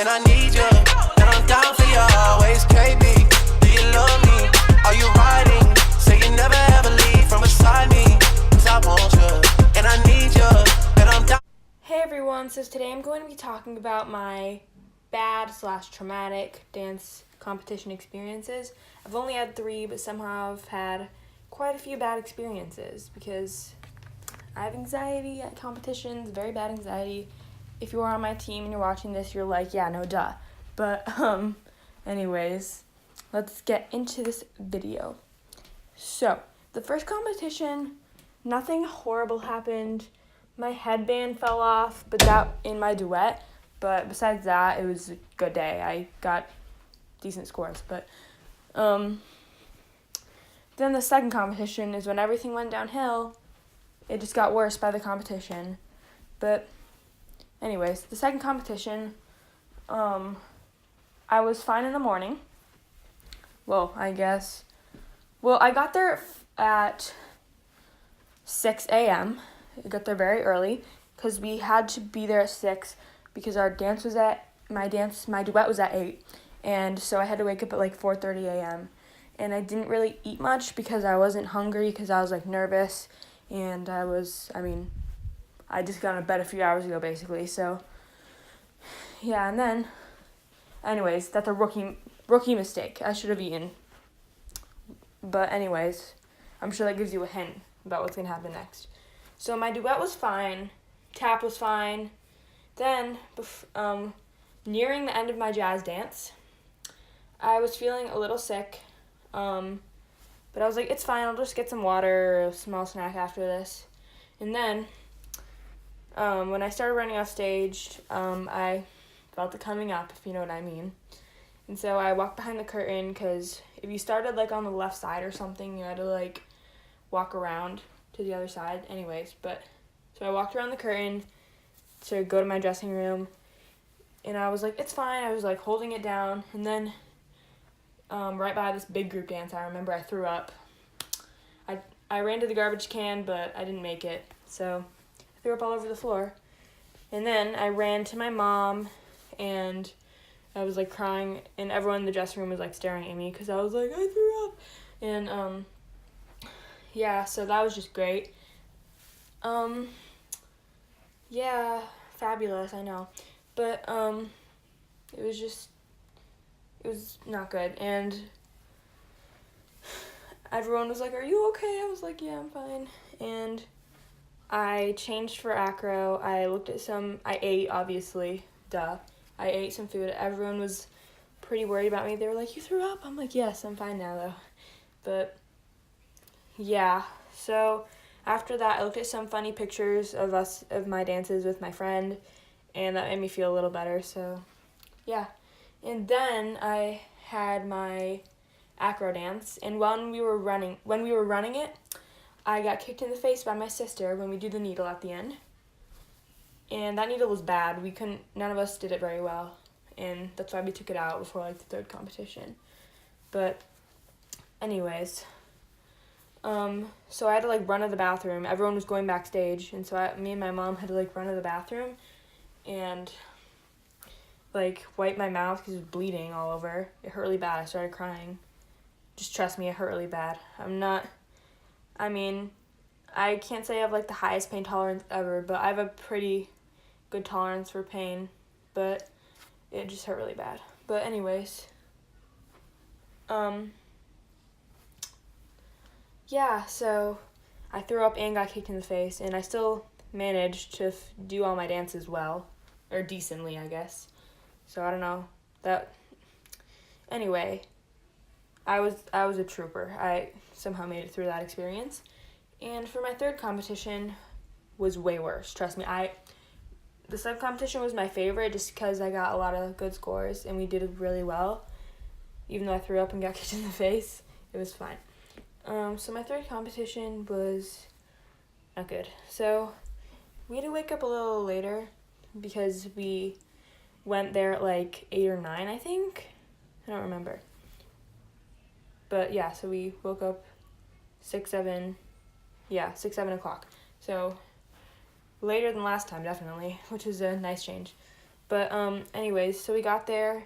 and I need you, and I'm down for you always. KB, do you love me? Are you riding? Say you never ever leave from beside me, 'cause I want you, and I need you, and I'm down. Hey everyone, so today I'm going to be talking about my bad/traumatic dance competition experiences. I've only had 3, but somehow I've had quite a few bad experiences because I have anxiety at competitions, very bad anxiety. If you are on my team and you're watching this, you're like, yeah, no duh. But anyways, let's get into this video. So, the first competition, nothing horrible happened. My headband fell off, but that in my duet. But besides that, it was a good day. I got decent scores. But then the second competition is when everything went downhill. It just got worse by the competition. But anyways, the second competition, I was fine in the morning. Well, I got there at 6 a.m. I got there very early because we had to be there at 6 because our dance was my duet was at 8. And so I had to wake up at like 4:30 a.m. And I didn't really eat much because I wasn't hungry because I was like nervous. And I just got out of bed a few hours ago basically. So yeah, and then anyways, that's a rookie mistake. I should have eaten. But anyways, I'm sure that gives you a hint about what's going to happen next. So my duet was fine, tap was fine. Then, nearing the end of my jazz dance, I was feeling a little sick, but I was like, it's fine, I'll just get some water or a small snack after this. And then, when I started running off stage, I felt it coming up, if you know what I mean. And so I walked behind the curtain, because if you started like on the left side or something, you had to like walk around to the other side. Anyways, so I walked around the curtain to go to my dressing room, and I was like, it's fine. I was like holding it down, and then right by this big group dance, I remember I threw up. I ran to the garbage can, but I didn't make it, so I threw up all over the floor. And then I ran to my mom, and I was like crying, and everyone in the dressing room was like staring at me because I was like, I threw up. And yeah, so that was just great. Yeah, fabulous, I know. But it was not good. And everyone was like, are you okay? I was like, yeah, I'm fine. And I changed for acro. I ate, obviously, duh. I ate some food. Everyone was pretty worried about me. They were like, you threw up? I'm like, yes, I'm fine now, though. But yeah, so after that, I looked at some funny pictures of my dances with my friend, and that made me feel a little better, so yeah. And then I had my acro dance, and when we were running it, I got kicked in the face by my sister when we do the needle at the end. And that needle was bad. None of us did it very well, and that's why we took it out before like the third competition. But anyways, so I had to like run to the bathroom. Everyone was going backstage, and so me and my mom had to like run to the bathroom and like wipe my mouth because it was bleeding all over. It hurt really bad. I started crying. Just trust me, it hurt really bad. I can't say I have like the highest pain tolerance ever, but I have a pretty good tolerance for pain, but it just hurt really bad. But anyways, yeah, so I threw up and got kicked in the face, and I still managed to do all my dances well, or decently, I guess. So I don't know. Anyway, I was a trooper. I somehow made it through that experience. And for my third competition was way worse. Trust me, the second competition was my favorite just because I got a lot of good scores and we did really well. Even though I threw up and got kicked in the face, it was fine. So my third competition was not good. So we had to wake up a little later because we went there at like 8 or 9, I think. I don't remember. But yeah, so we woke up 6, 7 o'clock. So later than last time, definitely, which is a nice change. But anyways, so we got there,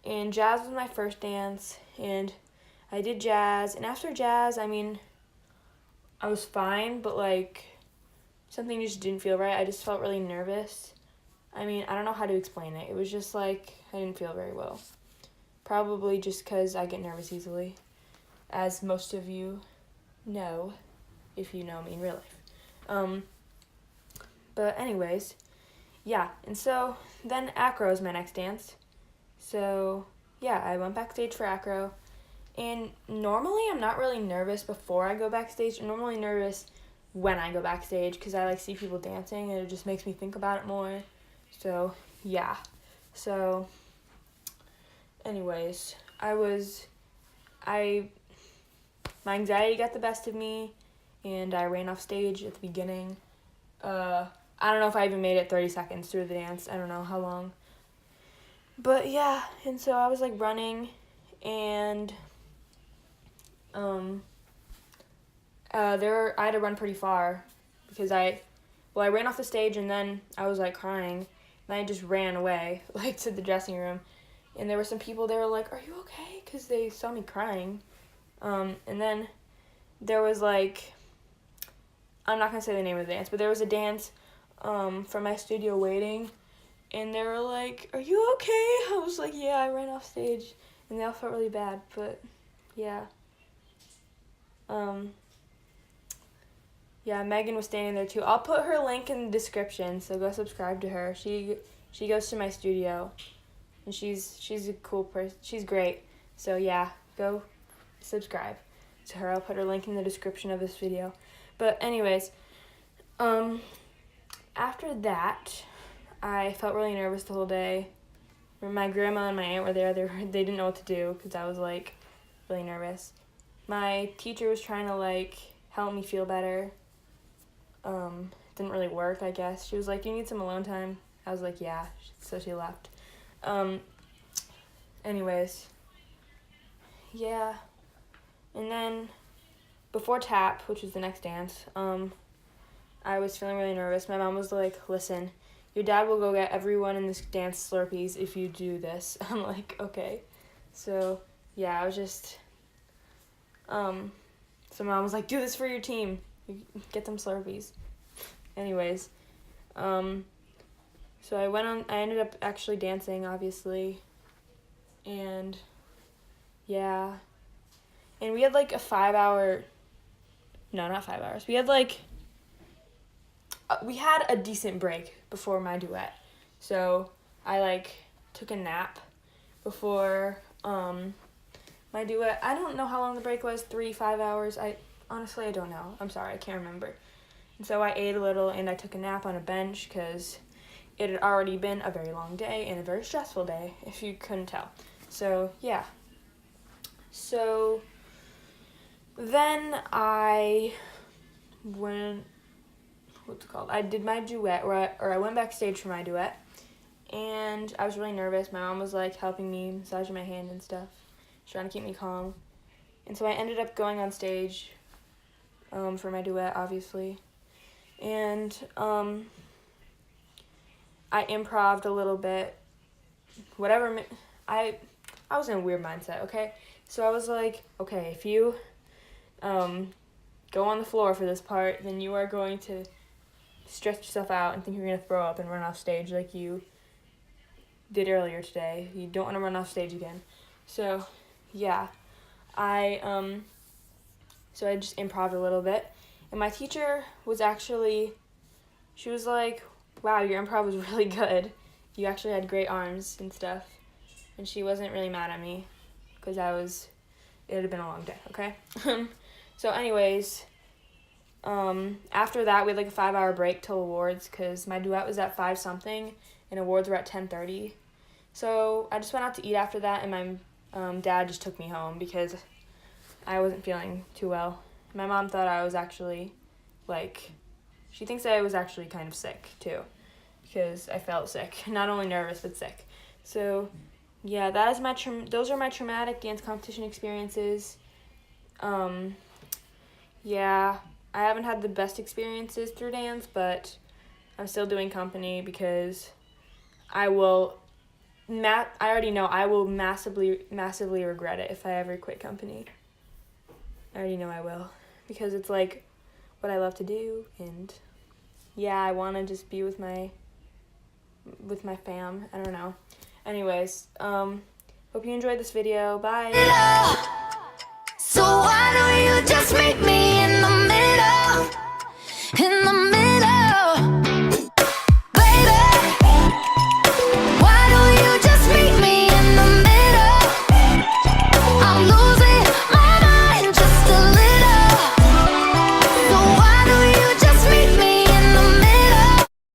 and jazz was my first dance, and I did jazz, and after jazz, I mean, I was fine, but like something just didn't feel right. I just felt really nervous. I mean, I don't know how to explain it. It was just like I didn't feel very well. Probably just because I get nervous easily, as most of you know, if you know me in real life. But anyways, yeah, and so then acro is my next dance. So yeah, I went backstage for acro, and normally I'm not really nervous before I go backstage. I'm normally nervous when I go backstage because I like see people dancing and it just makes me think about it more. So yeah, so anyways, my anxiety got the best of me, and I ran off stage at the beginning. I don't know if I even made it 30 seconds through the dance. I don't know how long. But yeah, and so I was like running, and I had to run pretty far because I ran off the stage, and then I was like crying, and I just ran away like to the dressing room, and there were some people, they were like, "Are you okay?" Because they saw me crying. And then there was like, I'm not gonna say the name of the dance, but there was a dance from my studio waiting, and they were like, "Are you okay?" I was like, "Yeah, I ran off stage," and they all felt really bad, but yeah. Yeah, Megan was standing there too. I'll put her link in the description, so go subscribe to her. She goes to my studio, and she's a cool person. She's great. So yeah, go subscribe to her. I'll put her link in the description of this video. But anyways, after that, I felt really nervous the whole day. My grandma and my aunt were there. They didn't know what to do because I was like really nervous. My teacher was trying to like help me feel better. Didn't really work, I guess. She was like, "You need some alone time." I was like, "Yeah." So she left. Anyways, yeah. And then before tap, which was the next dance, I was feeling really nervous. My mom was like, "Listen, your dad will go get everyone in this dance Slurpees if you do this." I'm like, "Okay." So yeah, I was just so mom was like, "Do this for your team. You get them Slurpees." Anyways, so I ended up actually dancing, obviously, and yeah, and we had like a 5 hour, no, not 5 hours, we had a decent break before my duet, so I like took a nap before my duet. I don't know how long the break was, 5 hours, I don't know, I'm sorry, I can't remember. And so I ate a little and I took a nap on a bench because it had already been a very long day and a very stressful day, if you couldn't tell. So, yeah. So, then I did my duet, or I went backstage for my duet, and I was really nervous. My mom was, like, helping me, massaging my hand and stuff, trying to keep me calm. And so I ended up going on stage for my duet, obviously. And I improv'd a little bit, whatever. I was in a weird mindset, okay? So I was like, okay, if you go on the floor for this part, then you are going to stretch yourself out and think you're going to throw up and run off stage like you did earlier today. You don't want to run off stage again. So, yeah, I just improv'd a little bit. And my teacher was she was like, "Wow, your improv was really good. You actually had great arms and stuff." And she wasn't really mad at me because it had been a long day, okay? So anyways, after that, we had like a 5 hour break till awards because my duet was at 5 something and awards were at 10:30. So I just went out to eat after that, and my dad just took me home because I wasn't feeling too well. My mom thought I was actually, she thinks that I was actually kind of sick, too, because I felt sick. Not only nervous, but sick. So, yeah, that is those are my traumatic dance competition experiences. Yeah, I haven't had the best experiences through dance, but I'm still doing company because I will I already know I will massively regret it if I ever quit company. I already know I will, because it's like what I love to do, and yeah, I want to just be with my fam. I don't know. Anyways, hope you enjoyed this video. Bye. So why don't you just meet me in the middle? In the